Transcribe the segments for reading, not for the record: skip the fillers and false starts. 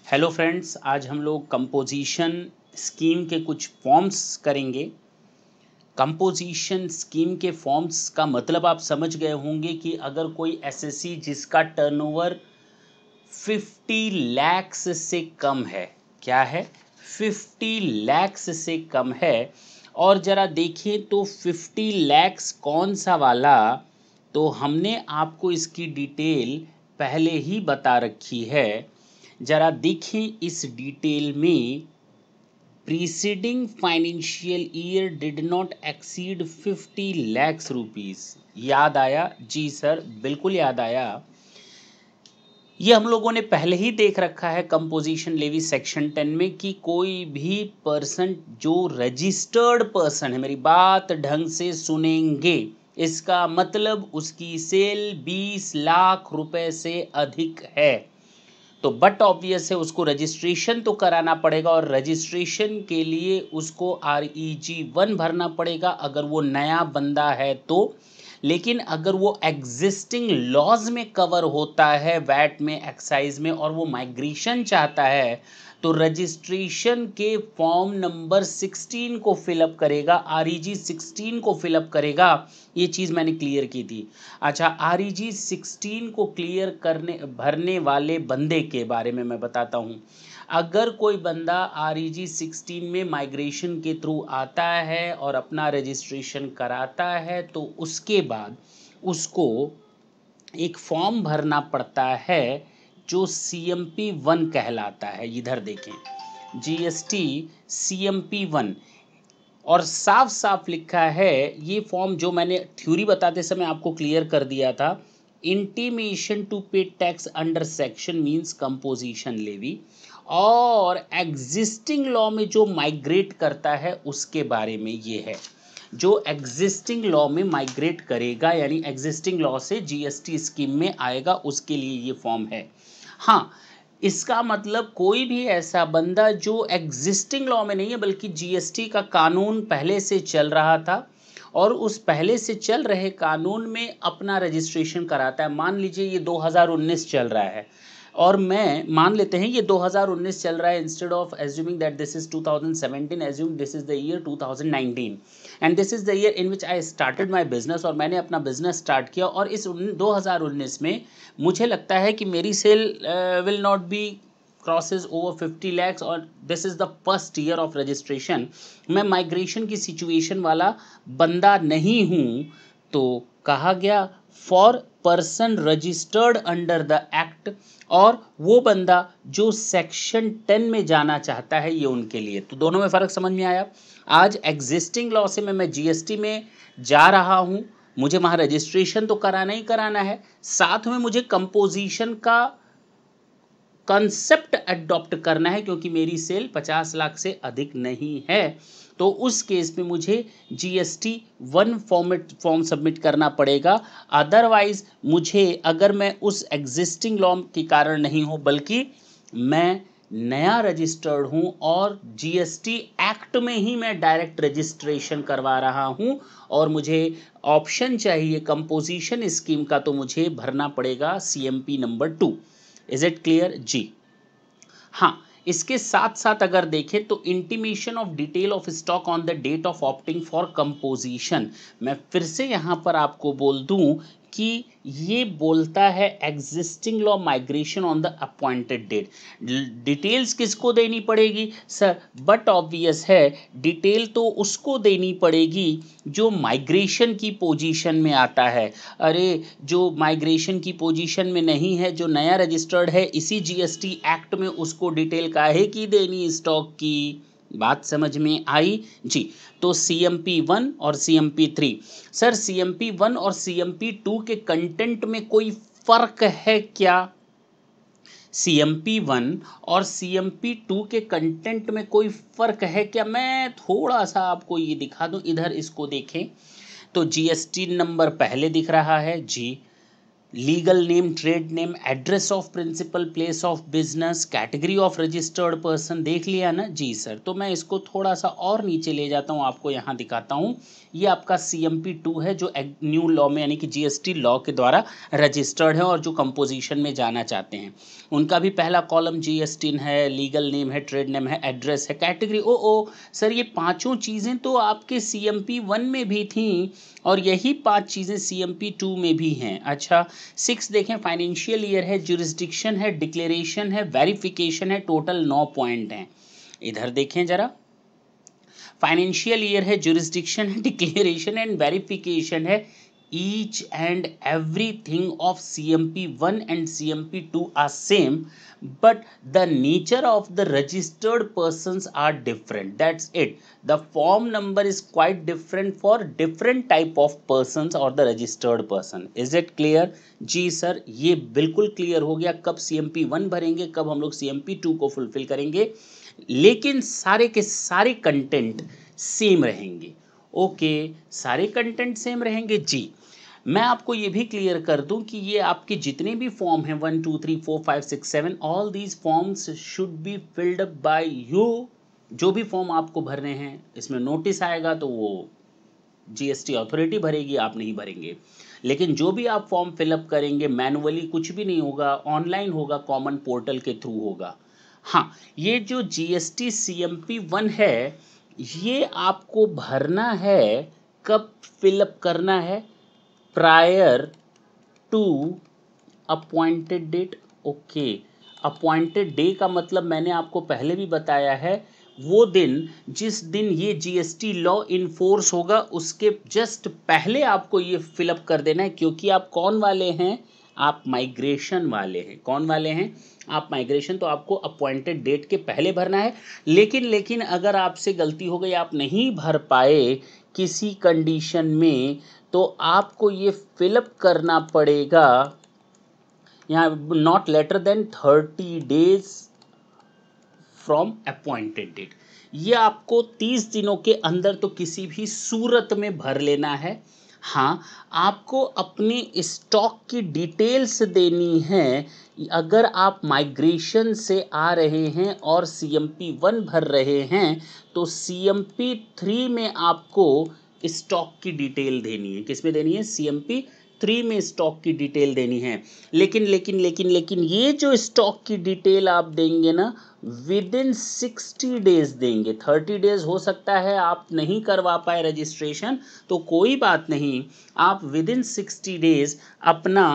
Hello friends, आज हम लोग कंपोजिशन स्कीम के कुछ फॉर्म्स करेंगे। कंपोजिशन स्कीम के फॉर्म्स का मतलब आप समझ गए होंगे कि अगर कोई एसएससी जिसका टर्नओवर 50 लैक्स से कम है, क्या है 50 लैक्स से कम है, और ज़रा देखिए तो 50 लैक्स कौन सा वाला, तो हमने आपको इसकी डिटेल पहले ही बता रखी है। जरा देखें इस डिटेल में, preceding financial year did not exceed 50 lakhs rupees. याद आया? जी सर, बिल्कुल याद आया। ये हम लोगों ने पहले ही देख रखा है कंपोजिशन लेवी सेक्शन 10 में कि कोई भी पर्सन जो रजिस्टर्ड पर्सन है, मेरी बात ढंग से सुनेंगे, इसका मतलब उसकी सेल 20 लाख रुपए से अधिक है तो बट ऑब्वियस है उसको रजिस्ट्रेशन तो कराना पड़ेगा, और रजिस्ट्रेशन के लिए उसको REG1 भरना पड़ेगा अगर वो नया बंदा है तो। लेकिन अगर वो एग्जिस्टिंग लॉज में कवर होता है, वैट में, एक्साइज में, और वो माइग्रेशन चाहता है तो रजिस्ट्रेशन के फॉर्म नंबर 16 को फिलअप करेगा, REG16 को फिलअप करेगा। ये चीज़ मैंने क्लियर की थी। अच्छा, REG16 को क्लियर करने भरने वाले बंदे के बारे में मैं बताता हूँ। अगर कोई बंदा REG16 में माइग्रेशन के थ्रू आता है और अपना रजिस्ट्रेशन कराता है तो उसके बाद उसको एक फॉर्म भरना पड़ता है जो CMP1 कहलाता है। इधर देखें, GST CMP1, और साफ साफ लिखा है ये फॉर्म, जो मैंने थ्योरी बताते समय आपको क्लियर कर दिया था। Intimation to pay tax under section means composition levy, और एग्जिस्टिंग लॉ में जो माइग्रेट करता है उसके बारे में ये है। जो एग्जिस्टिंग लॉ में माइग्रेट करेगा यानी एग्जिस्टिंग लॉ से GST स्कीम में आएगा, उसके लिए ये फॉर्म है। हाँ, इसका मतलब कोई भी ऐसा बंदा जो एग्जिस्टिंग लॉ में नहीं है बल्कि GST का कानून पहले से चल रहा था और उस पहले से चल रहे कानून में अपना रजिस्ट्रेशन कराता है। मान लीजिए ये 2019 चल रहा है और मैं मान लेते हैं ये 2019 चल रहा है, instead of assuming that this is 2017, assume this is the year 2019 and this is the year in which I started my business, और मैंने अपना बिजनेस स्टार्ट किया और इस 2019 में मुझे लगता है कि मेरी sale will not be crosses over 50 lakhs और this is the first year of registration. मैं माइग्रेशन की सिचुएशन वाला बंदा नहीं हूँ, तो कहा गया for person registered under the act, और वो बंदा जो सेक्शन 10 में जाना चाहता है, ये उनके लिए। तो दोनों में फ़र्क समझ में आया। आज एग्जिस्टिंग लॉ से मैं GST में जा रहा हूँ, मुझे वहाँ रजिस्ट्रेशन तो कराना ही कराना है, साथ में मुझे कंपोजिशन का कंसेप्ट अडॉप्ट करना है क्योंकि मेरी सेल 50 लाख से अधिक नहीं है। तो उस केस में मुझे GST1 फॉर्म सबमिट करना पड़ेगा। अदरवाइज मुझे, अगर मैं उस एग्जिस्टिंग लॉ के कारण नहीं हूँ बल्कि मैं नया रजिस्टर्ड हूँ और GST एक्ट में ही मैं डायरेक्ट रजिस्ट्रेशन करवा रहा हूँ और मुझे ऑप्शन चाहिए कंपोजिशन स्कीम का, तो मुझे भरना पड़ेगा CMP number 2। Is it clear? जी हाँ। इसके साथ साथ अगर देखें तो intimation of detail of stock on the date of opting for composition, मैं फिर से यहाँ पर आपको बोल दूँ कि ये बोलता है existing law migration on the appointed date. Details किसको देनी पड़ेगी सर? बट ऑब्वियस है, डिटेल तो उसको देनी पड़ेगी जो माइग्रेशन की पोजीशन में आता है। अरे, जो माइग्रेशन की पोजीशन में नहीं है, जो नया रजिस्टर्ड है इसी GST एक्ट में, उसको डिटेल काहे की देनी स्टॉक की? बात समझ में आई? जी। तो CMP1 और CMP3, सर CMP1 और CMP2 के कंटेंट में कोई फर्क है क्या? CMP1 और CMP2 के कंटेंट में कोई फर्क है क्या? मैं थोड़ा सा आपको ये दिखा दूं, इधर इसको देखें तो GST नंबर पहले दिख रहा है जी, legal name, trade name, address of principal, place of business, category of registered person, देख लिया ना जी सर। तो मैं इसको थोड़ा सा और नीचे ले जाता हूँ, आपको यहाँ दिखाता हूँ। ये आपका CMP2 है जो न्यू लॉ में यानी कि GST लॉ के द्वारा रजिस्टर्ड है और जो कंपोजिशन में जाना चाहते हैं उनका भी पहला कॉलम GST है, लीगल नेम है, ट्रेड नेम है, एड्रेस है, कैटेगरी। ओ सर, ये पांचों चीज़ें तो आपके CMP1 में भी थी और यही 5 चीज़ें CMP2 में भी हैं। अच्छा, 6 देखें, फाइनेंशियल ईयर है, जुरिस्डिक्शन है, डिक्लेरेशन है, वेरिफिकेशन है, टोटल 9 पॉइंट हैं। इधर देखें जरा, फाइनेंशियल ईयर है, जुरिस्डिक्शन है, डिक्लेरेशन एंड वेरिफिकेशन है। each and everything of CMP1 and CMP2 are same, but the nature of the registered persons are different. That's it. The form number is quite different for different type of persons or the registered person. Is it clear? जी sir, ये बिल्कुल clear हो गया। कब CMP1 भरेंगे, कब हम लोग CMP2 को फुलफिल करेंगे, लेकिन सारे के सारे कंटेंट सेम रहेंगे। ओके, सारे कंटेंट सेम रहेंगे जी। मैं आपको ये भी क्लियर कर दूं कि ये आपके जितने भी फॉर्म हैं 1 2 3 4 5 6 7, all these forms should be filled up by you. जो भी फॉर्म आपको भरने हैं, इसमें नोटिस आएगा तो वो GST अथॉरिटी भरेगी, आप नहीं भरेंगे। लेकिन जो भी आप फॉर्म फिलअप करेंगे मैनुअली कुछ भी नहीं होगा, ऑनलाइन होगा, कॉमन पोर्टल के थ्रू होगा। हाँ, ये जो GST CMP1 है, ये आपको भरना है, कब फिलअप करना है, prior to appointed date. Okay, appointed day का मतलब मैंने आपको पहले भी बताया है, वो दिन जिस दिन ये GST लॉ इन्फोर्स होगा उसके जस्ट पहले आपको ये फिलअप कर देना है। क्योंकि आप कौन वाले हैं, आप माइग्रेशन वाले हैं। कौन वाले हैं, आप माइग्रेशन, तो आपको अपॉइंटेड डेट के पहले भरना है। लेकिन अगर आपसे गलती हो गई, आप नहीं भर पाए किसी कंडीशन में, तो आपको ये फिलअप करना पड़ेगा यहाँ, not later than 30 days from appointed date. ये आपको 30 दिनों के अंदर तो किसी भी सूरत में भर लेना है। हाँ, आपको अपने स्टॉक की डिटेल्स देनी है। अगर आप माइग्रेशन से आ रहे हैं और CMP1 भर रहे हैं, तो CMP3 में आपको स्टॉक की डिटेल देनी है। किस में देनी है, CMP3 में स्टॉक की डिटेल देनी है। लेकिन ये जो स्टॉक की डिटेल आप देंगे ना, विद इन 60 डेज देंगे। 30 डेज हो सकता है आप नहीं करवा पाए रजिस्ट्रेशन, तो कोई बात नहीं, आप विद इन 60 डेज अपना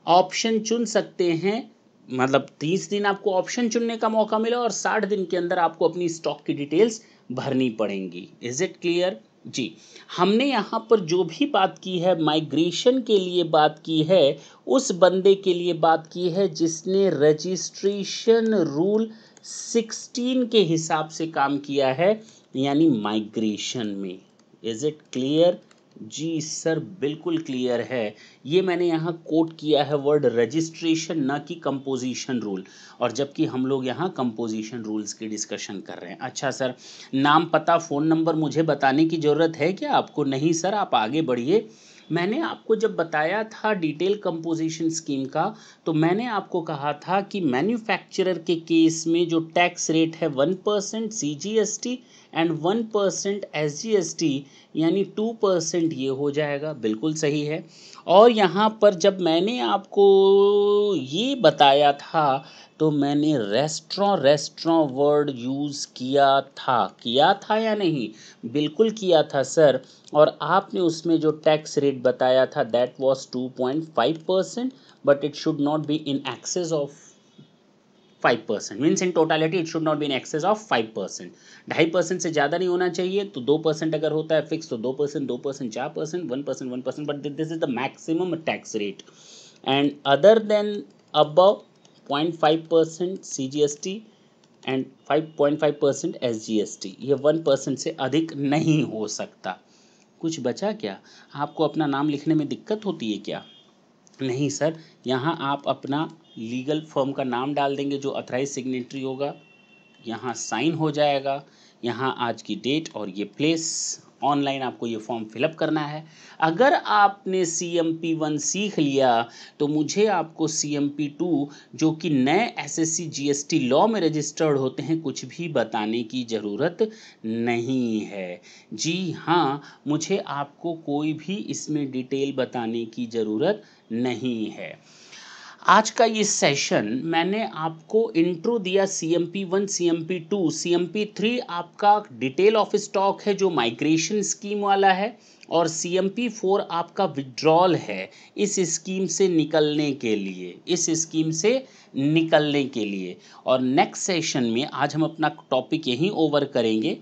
ऑप्शन चुन सकते हैं। मतलब 30 दिन आपको ऑप्शन चुनने का मौका मिला और 60 दिन के अंदर आपको अपनी स्टॉक की डिटेल्स भरनी पड़ेंगी। इज इट क्लियर जी। हमने यहाँ पर जो भी बात की है, माइग्रेशन के लिए बात की है, उस बंदे के लिए बात की है जिसने रजिस्ट्रेशन रूल 16 के हिसाब से काम किया है, यानी माइग्रेशन में। इज इट क्लियर जी सर, बिल्कुल क्लियर है। ये मैंने यहाँ कोट किया है वर्ड रजिस्ट्रेशन, ना कि कंपोजिशन रूल, और जबकि हम लोग यहाँ कंपोजिशन रूल्स की डिस्कशन कर रहे हैं। अच्छा सर, नाम, पता, फ़ोन नंबर मुझे बताने की ज़रूरत है क्या आपको? नहीं सर, आप आगे बढ़िए। मैंने आपको जब बताया था डिटेल कंपोजिशन स्कीम का, तो मैंने आपको कहा था कि मैन्युफैक्चरर के केस में जो टैक्स रेट है 1% CGST एंड 1% SGST, यानी 2% ये हो जाएगा। बिल्कुल सही है। और यहाँ पर जब मैंने आपको ये बताया था, तो मैंने रेस्टोरेंट वर्ड यूज़ किया था या नहीं? बिल्कुल किया था सर। और आपने उसमें जो टैक्स रेट बताया था that was 2.5%, but it should not be in excess of 5%, means in totality it should not be in excess of 5%। 2.5% से ज़्यादा नहीं होना चाहिए। तो 2% अगर होता है फिक्स, तो 2%, 2%, 4%, 1%, 1%, but this is the maximum tax rate. And other than above 0.5% CGST and 5.5% SGST, ये 1% से अधिक नहीं हो सकता। कुछ बचा क्या? आपको अपना नाम लिखने में दिक्कत होती है क्या? नहीं सर, यहाँ आप अपना लीगल फर्म का नाम डाल देंगे जो अथराइज सिग्नेटरी होगा, यहाँ साइन हो जाएगा, यहाँ आज की डेट और ये प्लेस ऑनलाइन आपको ये फॉर्म फिलअप करना है। अगर आपने CMP1 सीख लिया तो मुझे आपको CMP2 जो कि नए SSC GST लॉ में रजिस्टर्ड होते हैं कुछ भी बताने की ज़रूरत नहीं है। जी हाँ, मुझे आपको कोई भी इसमें डिटेल बताने की ज़रूरत नहीं है। आज का ये सेशन मैंने आपको इंट्रो दिया CMP1, CMP2, CMP3 आपका डिटेल ऑफ स्टॉक है जो माइग्रेशन स्कीम वाला है, और CMP4 आपका विड्रॉल है इस स्कीम से निकलने के लिए, और नेक्स्ट सेशन में आज हम अपना टॉपिक यहीं ओवर करेंगे।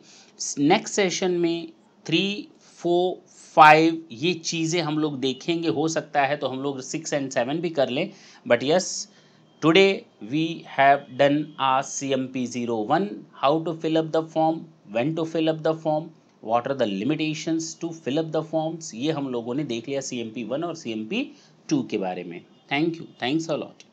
नेक्स्ट सेशन में 3, 4, 5 ये चीज़ें हम लोग देखेंगे। हो सकता है तो हम लोग 6 and 7 भी कर लें, but yes, today we have done our CMP01, how to fill up the form, when to fill up the form, what are the limitations to fill up the forms, ये हम लोगों ने देख लिया CMP1 और CMP2 के बारे में। Thank you, thanks a lot.